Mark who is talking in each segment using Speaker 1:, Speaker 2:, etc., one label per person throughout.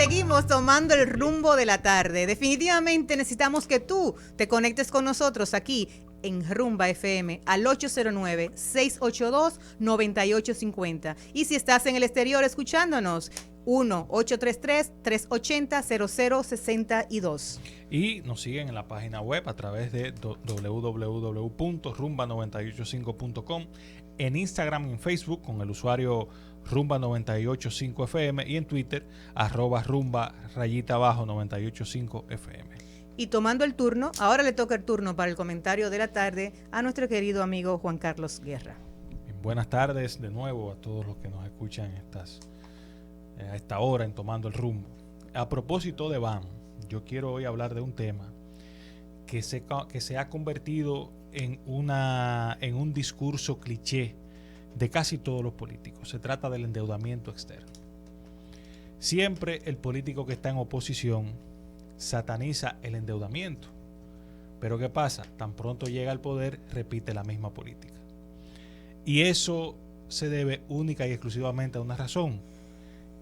Speaker 1: Seguimos tomando el rumbo de la tarde. Definitivamente necesitamos que tú te conectes con nosotros aquí en Rumba FM al 809-682-9850. Y si estás en el exterior escuchándonos, 1-833-380-0062.
Speaker 2: Y nos siguen en la página web a través de www.rumba985.com, en Instagram y en Facebook con el usuario Rumba985FM y en Twitter @Rumba_985FM.
Speaker 1: Y tomando el turno, ahora le toca el turno para el comentario de la tarde a nuestro querido amigo Juan Carlos Guerra.
Speaker 2: Bien, buenas tardes de nuevo a todos los que nos escuchan a esta hora en Tomando el Rumbo. A propósito de BAM, yo quiero hoy hablar de un tema que se ha convertido en un discurso cliché de casi todos los políticos. Se trata del endeudamiento externo. Siempre el político que está en oposición sataniza el endeudamiento. Pero ¿qué pasa? Tan pronto llega al poder, repite la misma política. Y eso se debe única y exclusivamente a una razón: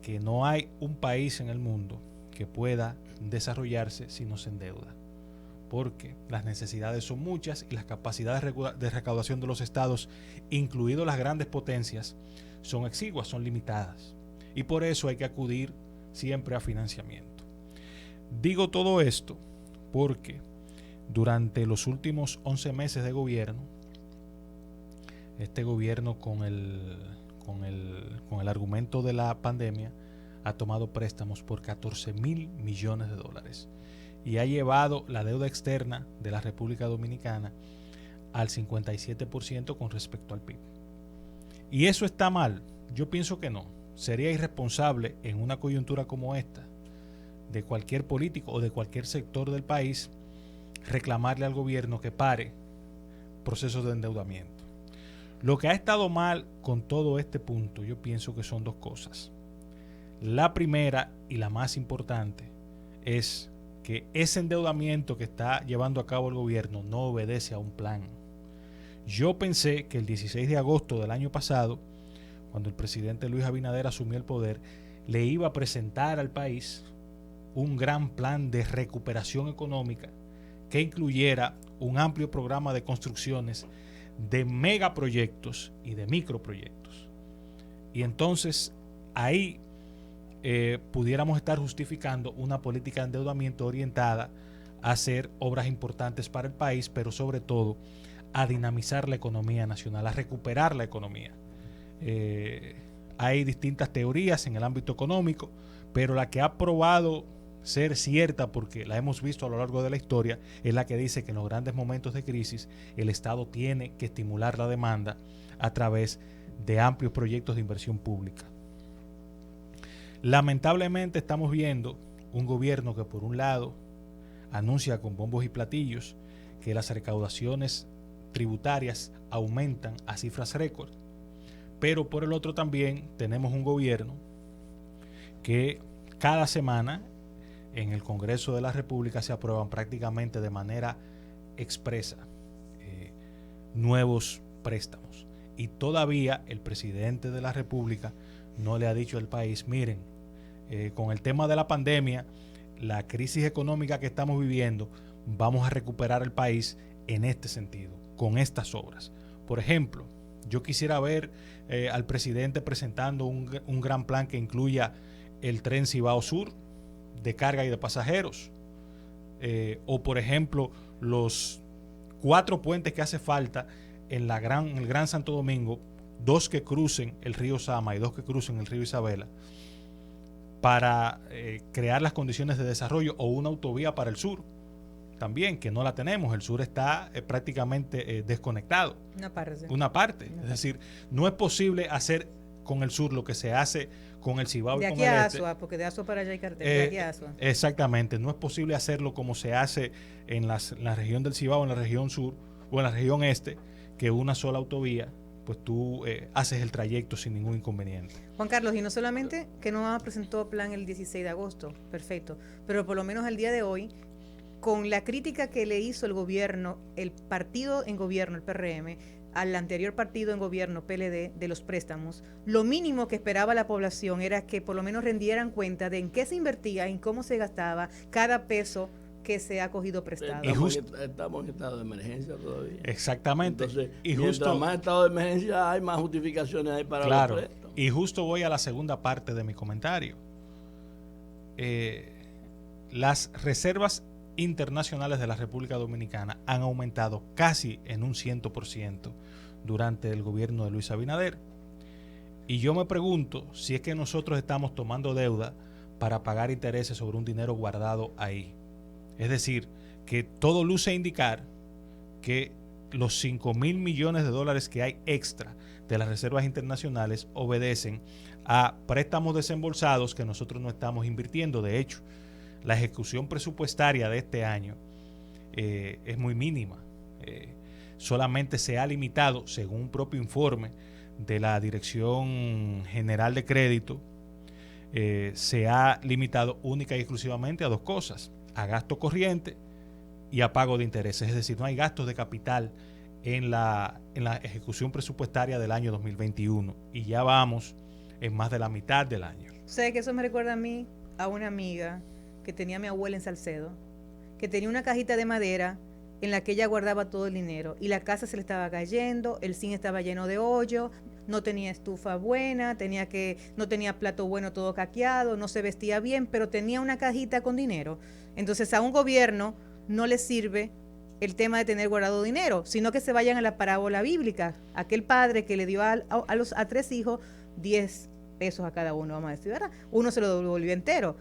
Speaker 2: que no hay un país en el mundo que pueda desarrollarse si no se endeuda. Porque las necesidades son muchas y las capacidades de recaudación de los estados, incluidos las grandes potencias, son exiguas, son limitadas. Y por eso hay que acudir siempre a financiamiento. Digo todo esto porque durante los últimos 11 meses de gobierno, este gobierno con el argumento de la pandemia ha tomado préstamos por 14,000 millones de dólares y ha llevado la deuda externa de la República Dominicana al 57% con respecto al PIB. ¿Y eso está mal? Yo pienso que no. Sería irresponsable en una coyuntura como esta de cualquier político o de cualquier sector del país reclamarle al gobierno que pare procesos de endeudamiento. Lo que ha estado mal con todo este punto, yo pienso que son dos cosas. La primera y la más importante es que ese endeudamiento que está llevando a cabo el gobierno no obedece a un plan. Yo pensé que el 16 de agosto del año pasado, cuando el presidente Luis Abinader asumió el poder, le iba a presentar al país un gran plan de recuperación económica que incluyera un amplio programa de construcciones de megaproyectos y de microproyectos. Y entonces ahí pudiéramos estar justificando una política de endeudamiento orientada a hacer obras importantes para el país, pero sobre todo a dinamizar la economía nacional, a recuperar la economía. Hay distintas teorías en el ámbito económico, pero la que ha probado ser cierta, porque la hemos visto a lo largo de la historia, es la que dice que en los grandes momentos de crisis el Estado tiene que estimular la demanda a través de amplios proyectos de inversión pública. Lamentablemente estamos viendo un gobierno que por un lado anuncia con bombos y platillos que las recaudaciones tributarias aumentan a cifras récord, pero por el otro también tenemos un gobierno que cada semana en el Congreso de la República se aprueban prácticamente de manera expresa nuevos préstamos. Y todavía el presidente de la República no le ha dicho al país: miren, con el tema de la pandemia, la crisis económica que estamos viviendo, vamos a recuperar el país en este sentido, con estas obras. Por ejemplo, yo quisiera ver al presidente presentando un gran plan que incluya el tren Cibao Sur de carga y de pasajeros, o por ejemplo los 4 puentes que hace falta en el Gran Santo Domingo, 2 que crucen el río Sama y 2 que crucen el río Isabela, para crear las condiciones de desarrollo, o una autovía para el sur también, que no la tenemos. El sur está prácticamente desconectado. Una parte. Es decir, no es posible hacer con el sur lo que se hace con el Cibao y con el este. De aquí a
Speaker 1: Asua, porque de Asua para allá hay carretera. De aquí a Asua.
Speaker 2: Exactamente. No es posible hacerlo como se hace en la región del Cibao, en la región sur o en la región este, que una sola autovía, pues tú haces el trayecto sin ningún inconveniente.
Speaker 1: Juan Carlos, y no solamente que no presentó plan el 16 de agosto, perfecto, pero por lo menos el día de hoy, con la crítica que le hizo el gobierno, el partido en gobierno, el PRM, al anterior partido en gobierno, PLD, de los préstamos, lo mínimo que esperaba la población era que por lo menos rendieran cuenta de en qué se invertía, en cómo se gastaba cada peso que se ha cogido prestado.
Speaker 3: Estamos en estado de emergencia todavía.
Speaker 2: Exactamente.
Speaker 3: Entonces,
Speaker 2: y
Speaker 3: mientras más estado de emergencia hay, más justificaciones hay para
Speaker 2: claro,
Speaker 3: los préstamos.
Speaker 2: Y justo voy a la segunda parte de mi comentario. Las reservas internacionales de la República Dominicana han aumentado casi en un 100% durante el gobierno de Luis Abinader. Y yo me pregunto si es que nosotros estamos tomando deuda para pagar intereses sobre un dinero guardado ahí. Es decir, que todo luce indicar que los 5,000 millones de dólares que hay extra de las reservas internacionales obedecen a préstamos desembolsados que nosotros no estamos invirtiendo. De hecho, la ejecución presupuestaria de este año es muy mínima. Solamente se ha limitado, según un propio informe de la Dirección General de Crédito, se ha limitado única y exclusivamente a dos cosas: a gasto corriente y a pago de intereses. Es decir, no hay gastos de capital en la ejecución presupuestaria del año 2021 y ya vamos en más de la mitad del año.
Speaker 1: ¿Sabes que eso me recuerda a mí, a una amiga que tenía mi abuela en Salcedo, que tenía una cajita de madera en la que ella guardaba todo el dinero y la casa se le estaba cayendo, el zinc estaba lleno de hoyo, no tenía estufa buena, no tenía plato bueno, todo caqueado, no se vestía bien, pero tenía una cajita con dinero? Entonces a un gobierno no le sirve el tema de tener guardado dinero, sino que se vayan a la parábola bíblica. Aquel padre que le dio a 3 hijos 10 pesos a cada uno, vamos a decir, ¿verdad? Uno se lo devolvió entero.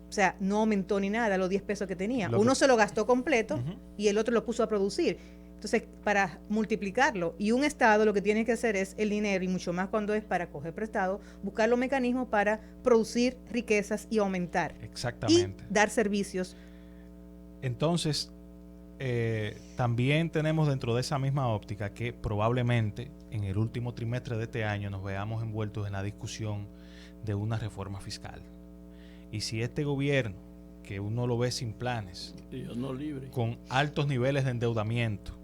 Speaker 1: O sea, no aumentó ni nada los 10 pesos que tenía. Uno se lo gastó completo y el otro lo puso a producir. Entonces, para multiplicarlo, y un Estado lo que tiene que hacer es el dinero, y mucho más cuando es para coger prestado, buscar los mecanismos para producir riquezas y aumentar.
Speaker 2: Exactamente.
Speaker 1: Y dar servicios.
Speaker 2: Entonces, también tenemos dentro de esa misma óptica que probablemente en el último trimestre de este año nos veamos envueltos en la discusión de una reforma fiscal. Y si este gobierno, que uno lo ve sin planes, con altos niveles de endeudamiento,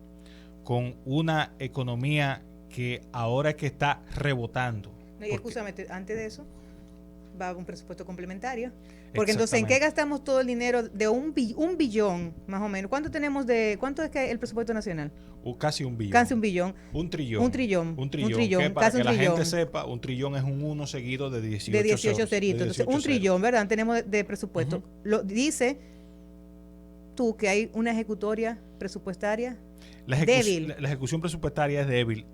Speaker 2: con una economía que ahora es que está rebotando.
Speaker 1: Y escúchame, antes de eso, va un presupuesto complementario. Porque entonces, ¿en qué gastamos todo el dinero de un billón, más o menos? ¿Cuánto es que el presupuesto nacional?
Speaker 2: Casi un billón.
Speaker 1: Casi un billón.
Speaker 2: Un trillón.
Speaker 1: Un trillón.
Speaker 2: Para que la gente sepa, un trillón es un 1 seguido de 18
Speaker 1: de 18 ceritos. Entonces, un trillón, ¿verdad? Tenemos de presupuesto. Dice tú que hay una ejecutoria presupuestaria débil.
Speaker 2: La ejecución presupuestaria es débil.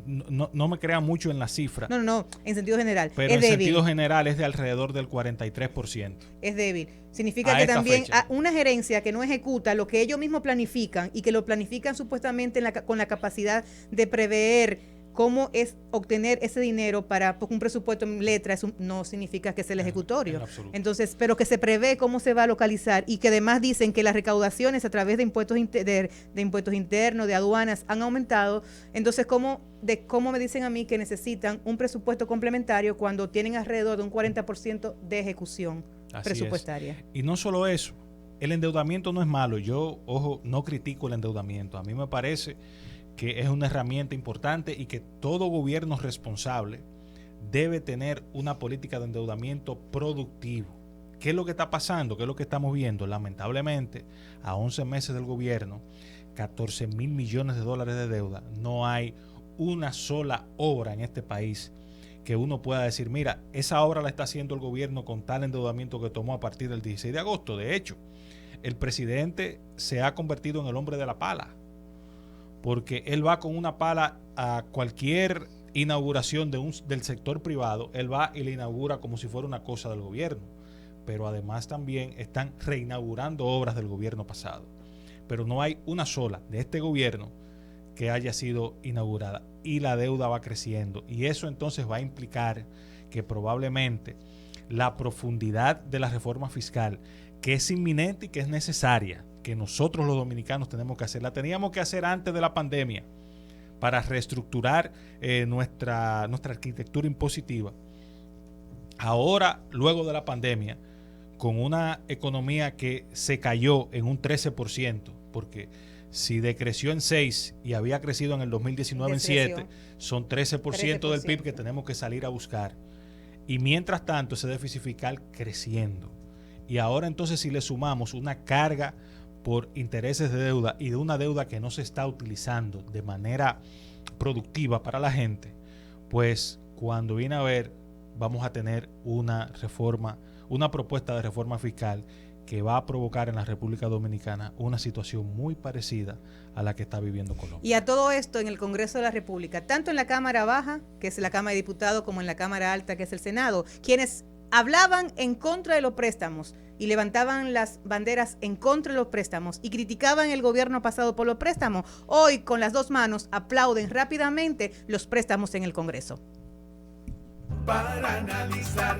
Speaker 2: No me crean mucho en la cifra.
Speaker 1: No, en sentido general.
Speaker 2: Pero en sentido general es de alrededor del 43%.
Speaker 1: Es débil. Significa que también una gerencia que no ejecuta lo que ellos mismos planifican y que lo planifican supuestamente con la capacidad de prever cómo es obtener ese dinero porque un presupuesto en letra no significa que sea el ejecutorio. Entonces, pero que se prevé cómo se va a localizar y que además dicen que las recaudaciones a través de impuestos internos, de aduanas, han aumentado. Entonces, ¿cómo me dicen a mí que necesitan un presupuesto complementario cuando tienen alrededor de un 40% de ejecución presupuestaria?
Speaker 2: Y no solo eso, el endeudamiento no es malo. Yo, no critico el endeudamiento. A mí me parece que es una herramienta importante y que todo gobierno responsable debe tener una política de endeudamiento productivo. ¿Qué es lo que está pasando? ¿Qué es lo que estamos viendo? Lamentablemente, a 11 meses del gobierno, 14,000 millones de dólares de deuda, no hay una sola obra en este país que uno pueda decir, mira, esa obra la está haciendo el gobierno con tal endeudamiento que tomó a partir del 16 de agosto. De hecho, el presidente se ha convertido en el hombre de la pala, porque él va con una pala a cualquier inauguración del sector privado, él va y la inaugura como si fuera una cosa del gobierno. Pero además también están reinaugurando obras del gobierno pasado. Pero no hay una sola de este gobierno que haya sido inaugurada y la deuda va creciendo. Y eso entonces va a implicar que probablemente la profundidad de la reforma fiscal, que es inminente y que es necesaria, que nosotros los dominicanos tenemos que hacer, la teníamos que hacer antes de la pandemia para reestructurar nuestra arquitectura impositiva. Ahora, luego de la pandemia, con una economía que se cayó en un 13%, porque Si decreció en 6 y había crecido en el 2019 en 7, son 13% del PIB que tenemos que salir a buscar. Y mientras tanto, ese déficit fiscal creciendo. Y ahora entonces si le sumamos una carga por intereses de deuda y de una deuda que no se está utilizando de manera productiva para la gente, pues cuando viene a ver, vamos a tener una propuesta de reforma fiscal que va a provocar en la República Dominicana una situación muy parecida a la que está viviendo Colombia.
Speaker 1: Y a todo esto en el Congreso de la República, tanto en la Cámara Baja, que es la Cámara de Diputados, como en la Cámara Alta, que es el Senado, quienes hablaban en contra de los préstamos y levantaban las banderas en contra de los préstamos y criticaban el gobierno pasado por los préstamos, hoy con las dos manos aplauden rápidamente los préstamos en el Congreso.
Speaker 4: Para analizar.